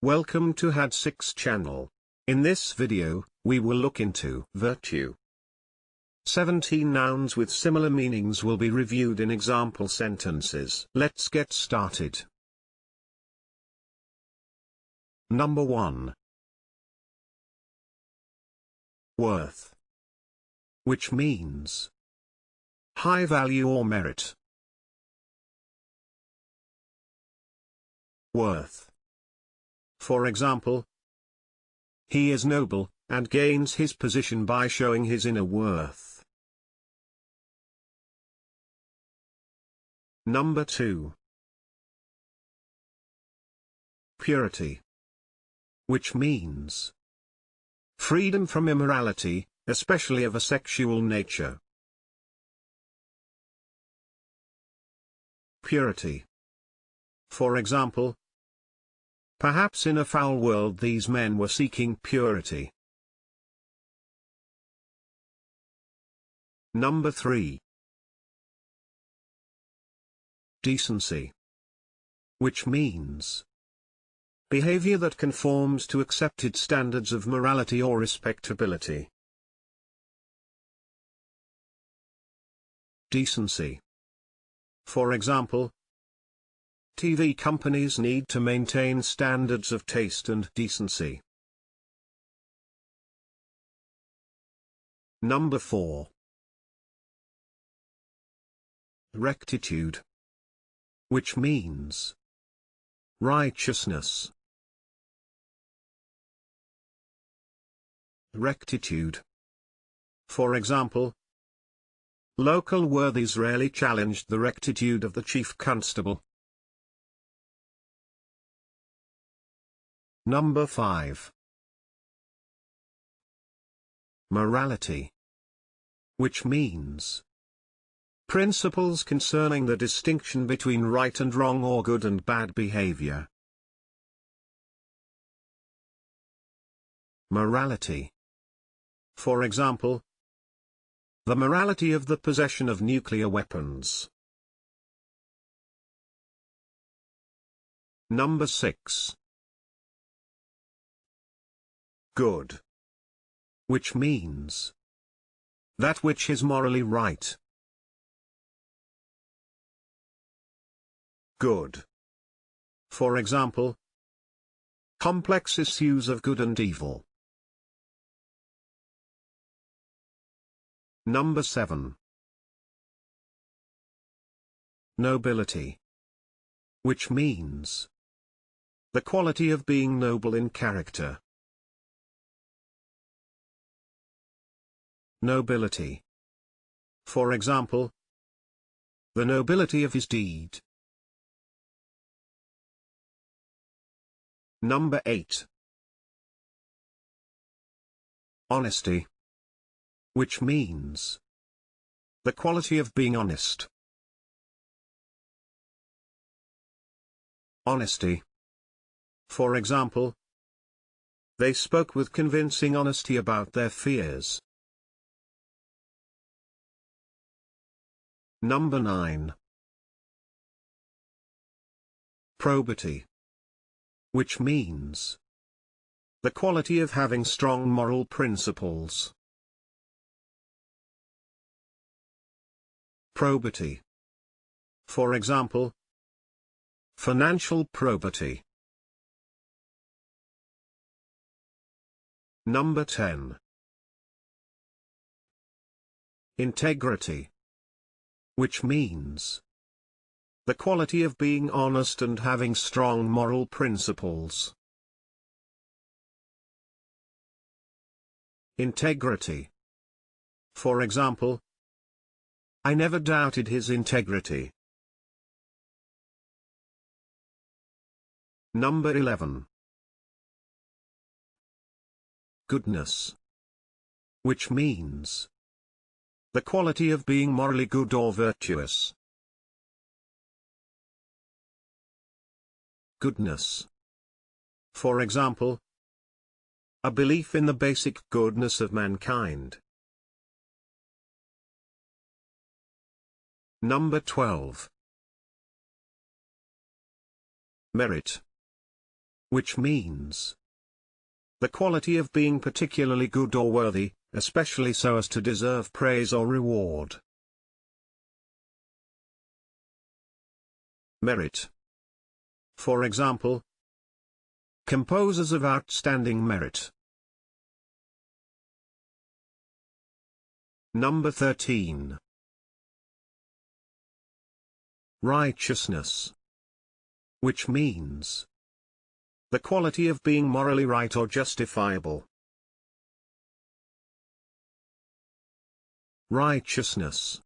Welcome to Had6 channel. In this video, we will look into virtue. 17 nouns with similar meanings will be reviewed in example sentences. Let's get started. Number 1. Worth, which means high value or merit. Worth. For example, he is noble, and gains his position by showing his inner worth. Number 2. Purity, which means freedom from immorality, especially of a sexual nature. Purity. For example, perhaps in a foul world these men were seeking purity. Number 3. Decency, which means behavior that conforms to accepted standards of morality or respectability. Decency. For example, TV companies need to maintain standards of taste and decency. Number 4. Rectitude, which means righteousness. Rectitude. For example, local worthies rarely challenged the rectitude of the chief constable. Number 5. Morality, which means principles concerning the distinction between right and wrong or good and bad behavior. Morality. For example, the morality of the possession of nuclear weapons. Number 6. Good, which means that which is morally right. Good. For example, complex issues of good and evil. Number 7. Nobility, which means the quality of being noble in character. Nobility. For example, the nobility of his deed. Number 8. Honesty, which means the quality of being honest. Honesty. For example, they spoke with convincing honesty about their fears. Number 9. Probity, which means the quality of having strong moral principles. Probity. For example, financial probity. Number 10. Integrity, which means the quality of being honest and having strong moral principles. Integrity. For example, I never doubted his integrity. Number 11. Goodness, which means the quality of being morally good or virtuous. Goodness. For example, a belief in the basic goodness of mankind. Number 12. Merit, which means the quality of being particularly good or worthy, especially so as to deserve praise or reward. Merit. For example, composers of outstanding merit. Number 13. Righteousness, which means the quality of being morally right or justifiable. Righteousness.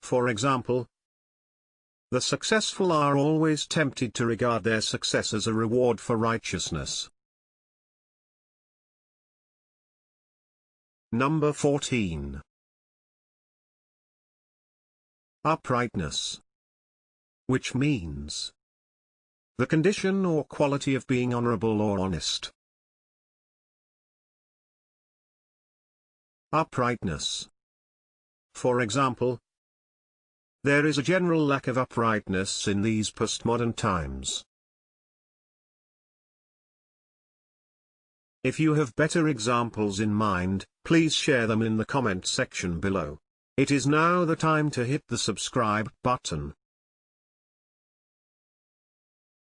For example, the successful are always tempted to regard their success as a reward for righteousness. Number 14. Uprightness, which means the condition or quality of being honorable or honest. Uprightness. For example, there is a general lack of uprightness in these postmodern times. If you have better examples in mind, please share them in the comment section below. It is now the time to hit the subscribe button.